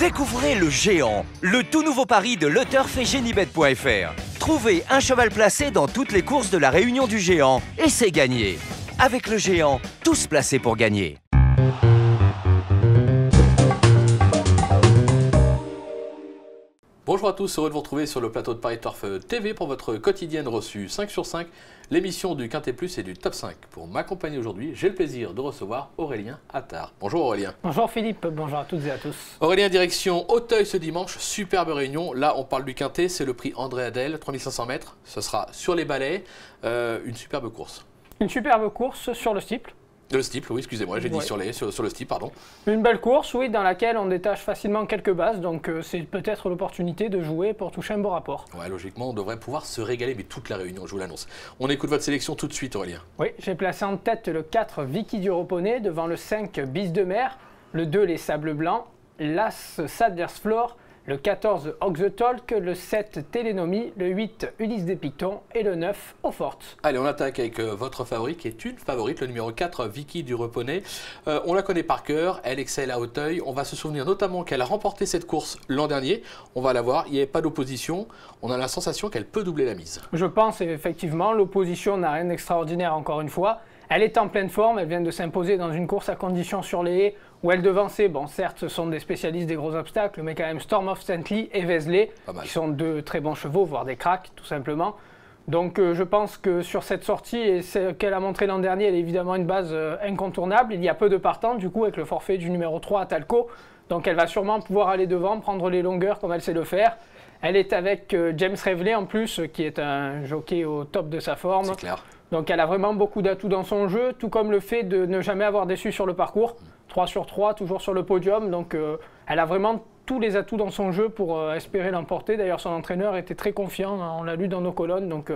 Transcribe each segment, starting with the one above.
Découvrez le Géant, le tout nouveau pari de LeTurf et Genibet.fr. Trouvez un cheval placé dans toutes les courses de la Réunion du Géant et c'est gagné. Avec le Géant, tous placés pour gagner. Bonjour à tous, heureux de vous retrouver sur le plateau de Paris Turf TV pour votre quotidienne reçue 5 sur 5, l'émission du Quintet Plus et du Top 5. Pour m'accompagner aujourd'hui, j'ai le plaisir de recevoir Aurélien Attard. Bonjour Aurélien. Bonjour Philippe, bonjour à toutes et à tous. Aurélien, direction Auteuil ce dimanche, superbe réunion. Là, on parle du Quintet, c'est le prix André Adel, 3500 mètres. Ce sera sur les balais, une superbe course. Une superbe course sur le steeple. Le steeple, oui, excusez-moi, j'ai dit sur le steeple, pardon. Une belle course, oui, dans laquelle on détache facilement quelques bases, donc c'est peut-être l'opportunité de jouer pour toucher un beau rapport. Ouais, logiquement, on devrait pouvoir se régaler, mais toute la réunion, je vous l'annonce. On écoute votre sélection tout de suite, Aurélien. Oui, j'ai placé en tête le 4 Vicky du Reponey, devant le 5 Bis de Mer, le 2 Les Sables Blancs, l'As Sadler's Floor, le 14 Hawk the Talk, le 7 Télénomie, le 8 Ulysse des Pictons et le 9 Eau-Forte. Allez, on attaque avec votre favori qui est une favorite, le numéro 4 Vicky du Reponey. On la connaît par cœur, elle excelle à Auteuil. On va se souvenir notamment qu'elle a remporté cette course l'an dernier. On va la voir, il n'y avait pas d'opposition. On a la sensation qu'elle peut doubler la mise. Je pense effectivement, l'opposition n'a rien d'extraordinaire encore une fois. Elle est en pleine forme, elle vient de s'imposer dans une course à conditions sur les haies où elle devançait, bon certes ce sont des spécialistes des gros obstacles, mais quand même Storm of Saint-Ly et Vézelay, qui sont deux très bons chevaux, voire des cracks tout simplement. Donc je pense que sur cette sortie, et ce qu'elle a montré l'an dernier, elle est évidemment une base incontournable. Il y a peu de partants du coup avec le forfait du numéro 3 à Talco, donc elle va sûrement pouvoir aller devant, prendre les longueurs comme elle sait le faire. Elle est avec James Reveley en plus, qui est un jockey au top de sa forme. C'est clair. Donc elle a vraiment beaucoup d'atouts dans son jeu, tout comme le fait de ne jamais avoir déçu sur le parcours. 3 sur 3, toujours sur le podium. Donc elle a vraiment tous les atouts dans son jeu pour espérer l'emporter. D'ailleurs son entraîneur était très confiant, on l'a lu dans nos colonnes. Donc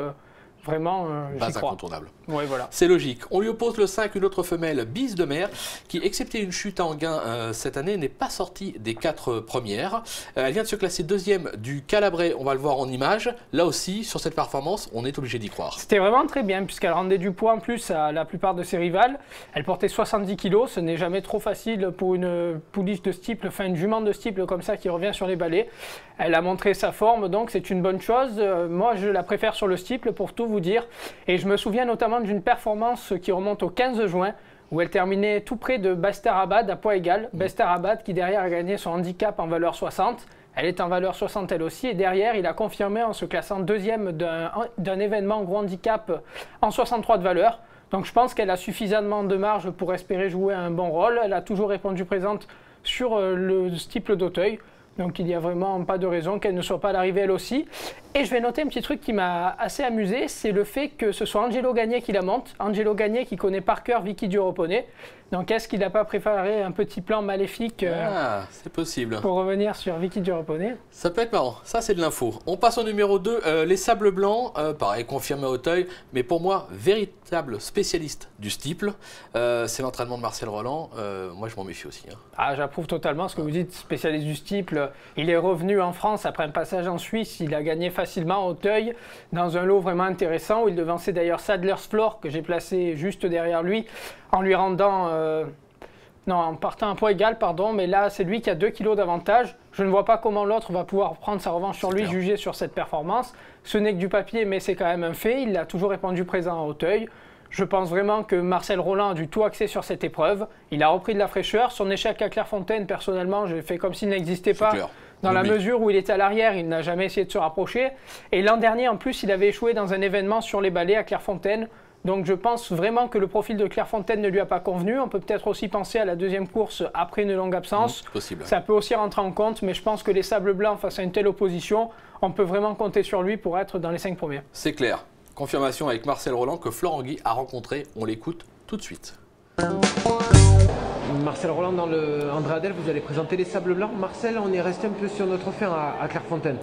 vraiment, j'y crois. Incontournable. Ouais, voilà. C'est logique. On lui oppose le 5, une autre femelle, Bis de Mer, qui, excepté une chute en gain cette année, n'est pas sortie des 4 premières. Elle vient de se classer deuxième du Calabrais, on va le voir en image. Là aussi, sur cette performance, on est obligé d'y croire. C'était vraiment très bien, puisqu'elle rendait du poids en plus à la plupart de ses rivales. Elle portait 70 kg, ce n'est jamais trop facile pour une pouliche de steeple, enfin une jument de steeple comme ça qui revient sur les balais. Elle a montré sa forme, donc c'est une bonne chose. Moi, je la préfère sur le steeple, pour tout vous dire. Et je me souviens notamment d'une performance qui remonte au 15 juin, où elle terminait tout près de Bastarabad à poids égal. Bastarabad qui derrière a gagné son handicap en valeur 60. Elle est en valeur 60 elle aussi. Et derrière, il a confirmé en se classant deuxième d'un événement gros handicap en 63 de valeur. Donc je pense qu'elle a suffisamment de marge pour espérer jouer un bon rôle. Elle a toujours répondu présente sur le steeple d'Auteuil. Donc il n'y a vraiment pas de raison qu'elle ne soit pas à l'arrivée elle aussi. Et je vais noter un petit truc qui m'a assez amusé, c'est le fait que ce soit Angelo Gagné qui la monte. Angelo Gagné qui connaît par cœur Vicky du Reponey. Donc est-ce qu'il n'a pas préparé un petit plan maléfique c'est possible. Pour revenir sur Vicky du Reponey? Ça peut être marrant, ça c'est de l'info. On passe au numéro 2, les Sables Blancs, pareil, confirmé à Auteuil, mais pour moi, véritable spécialiste du steeple. C'est l'entraînement de Marcel Roland, moi je m'en méfie aussi. Hein. Ah, j'approuve totalement ce que vous dites, spécialiste du steeple. Il est revenu en France après un passage en Suisse, il a gagné facilement à Auteuil dans un lot vraiment intéressant où il devançait d'ailleurs Sadler's Floor que j'ai placé juste derrière lui en lui rendant... non, en partant un poids égal, pardon, mais là c'est lui qui a 2 kilos d'avantage. Je ne vois pas comment l'autre va pouvoir prendre sa revanche sur lui, jugé sur cette performance. Ce n'est que du papier, mais c'est quand même un fait. Il a toujours répondu présent à Auteuil. Je pense vraiment que Marcel Roland a dû tout axer sur cette épreuve. Il a repris de la fraîcheur. Son échec à Clairefontaine, personnellement, j'ai fait comme s'il n'existait pas. Dans la mesure où il était à l'arrière, il n'a jamais essayé de se rapprocher. Et l'an dernier, en plus, il avait échoué dans un événement sur les balais à Clairefontaine. Donc je pense vraiment que le profil de Clairefontaine ne lui a pas convenu. On peut peut-être aussi penser à la deuxième course après une longue absence. Possible. Ça peut aussi rentrer en compte, mais je pense que les Sables Blancs, face à une telle opposition, on peut vraiment compter sur lui pour être dans les 5 premiers. C'est clair. Confirmation avec Marcel Roland que Florent Guy a rencontré. On l'écoute tout de suite. Marcel Roland, dans le André Adel, vous allez présenter les Sables Blancs. Marcel, on est resté un peu sur notre fin à Clairefontaine.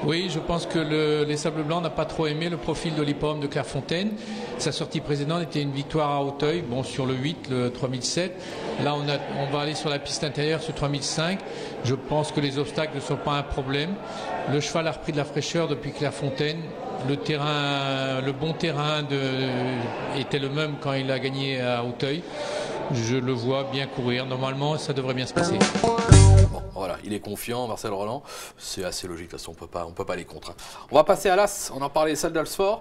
Oui, je pense que les Sables Blancs n'a pas trop aimé le profil de l'hippodrome de Clairefontaine. Sa sortie précédente était une victoire à Auteuil, bon, sur le 8, le 3007. Là, on va aller sur la piste intérieure, sur 3005. Je pense que les obstacles ne sont pas un problème. Le cheval a repris de la fraîcheur depuis Clairefontaine. Le bon terrain était le même quand il a gagné à Auteuil. Je le vois bien courir. Normalement, ça devrait bien se passer. Bon, voilà, il est confiant, Marcel Roland. C'est assez logique, de toute façon, on peut pas aller contre. On va passer à l'As. On en parlait, celle d'Alsfort,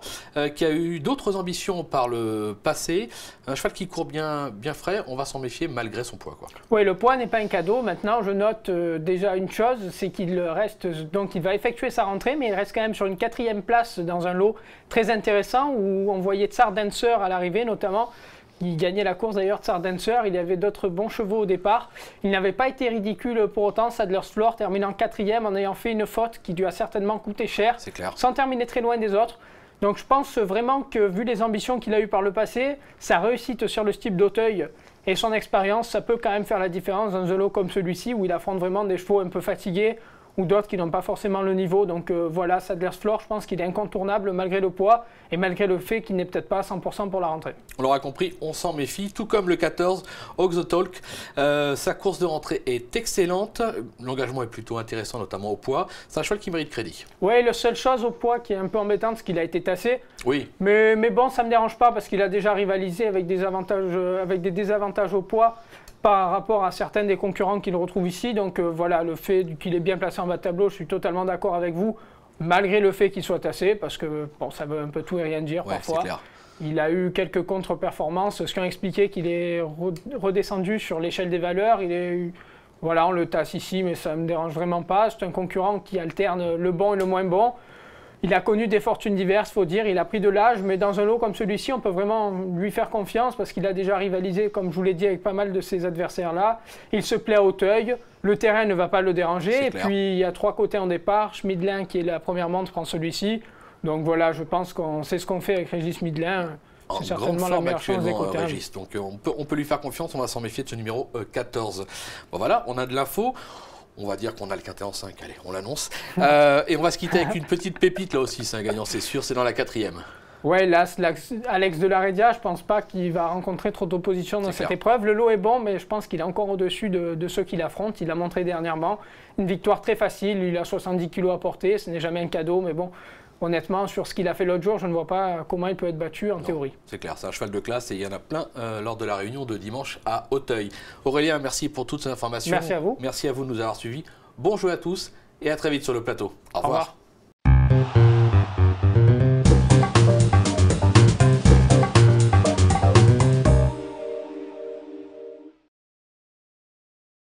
qui a eu d'autres ambitions par le passé. Un cheval qui court bien frais, on va s'en méfier malgré son poids, quoi. Oui, le poids n'est pas un cadeau. Maintenant, je note déjà une chose, c'est qu'il reste, donc il va effectuer sa rentrée, mais il reste quand même sur une 4e place dans un lot très intéressant où on voyait Tsar Dancer à l'arrivée, notamment. Il gagnait la course d'ailleurs, Tsar Dancer. Il y avait d'autres bons chevaux au départ. Il n'avait pas été ridicule pour autant. Sadler's Floor terminant 4e en ayant fait une faute qui lui a certainement coûté cher. C'est clair. Sans terminer très loin des autres. Donc je pense vraiment que vu les ambitions qu'il a eues par le passé, sa réussite sur le style d'Auteuil et son expérience, ça peut quand même faire la différence dans un lot comme celui-ci où il affronte vraiment des chevaux un peu fatigués ou d'autres qui n'ont pas forcément le niveau. Donc voilà, Sadler's Floor, je pense qu'il est incontournable malgré le poids et malgré le fait qu'il n'est peut-être pas à 100% pour la rentrée. On l'aura compris, on s'en méfie, tout comme le 14, Hawk the Talk. Sa course de rentrée est excellente, l'engagement est plutôt intéressant, notamment au poids. C'est un cheval qui mérite crédit. Oui, la seule chose au poids qui est un peu embêtante, c'est qu'il a été tassé. Oui. Mais bon, ça ne me dérange pas parce qu'il a déjà rivalisé avec des désavantages au poids par rapport à certains des concurrents qu'il retrouve ici. Donc voilà, le fait qu'il est bien placé en bas de tableau, je suis totalement d'accord avec vous, malgré le fait qu'il soit tassé, parce que bon, ça veut un peu tout et rien dire parfois. Clair. Il a eu quelques contre-performances, ce qui ont expliqué qu'il est redescendu sur l'échelle des valeurs. Voilà, on le tasse ici, mais ça ne me dérange vraiment pas. C'est un concurrent qui alterne le bon et le moins bon. Il a connu des fortunes diverses, faut dire. Il a pris de l'âge, mais dans un lot comme celui-ci, on peut vraiment lui faire confiance parce qu'il a déjà rivalisé, comme je vous l'ai dit, avec pas mal de ses adversaires-là. Il se plaît à Auteuil. Le terrain ne va pas le déranger. Et puis, il y a 3 côtés en départ. Schmidlin, qui est la première montre, prend celui-ci. Donc voilà, je pense qu'on sait ce qu'on fait avec Régis Schmidlin. C'est certainement la meilleure chance des côtés. Régis. Donc on peut lui faire confiance. On va s'en méfier de ce numéro 14. Bon voilà, on a de l'info. On va dire qu'on a le quintet en 5, allez, on l'annonce. Et on va se quitter avec une petite pépite là aussi, c'est un gagnant, c'est sûr, c'est dans la 4e. Ouais, là, Alex de la Redia, je pense pas qu'il va rencontrer trop d'opposition dans cette épreuve. Le lot est bon, mais je pense qu'il est encore au-dessus de ceux qu'il affronte. Il a montré dernièrement une victoire très facile, il a 70 kilos à porter, ce n'est jamais un cadeau, mais bon, honnêtement, sur ce qu'il a fait l'autre jour, je ne vois pas comment il peut être battu en théorie. C'est clair, c'est un cheval de classe et il y en a plein lors de la réunion de dimanche à Auteuil. Aurélien, merci pour toutes ces informations. Merci à vous. Merci à vous de nous avoir suivis. Bon jeu à tous et à très vite sur le plateau. Au revoir.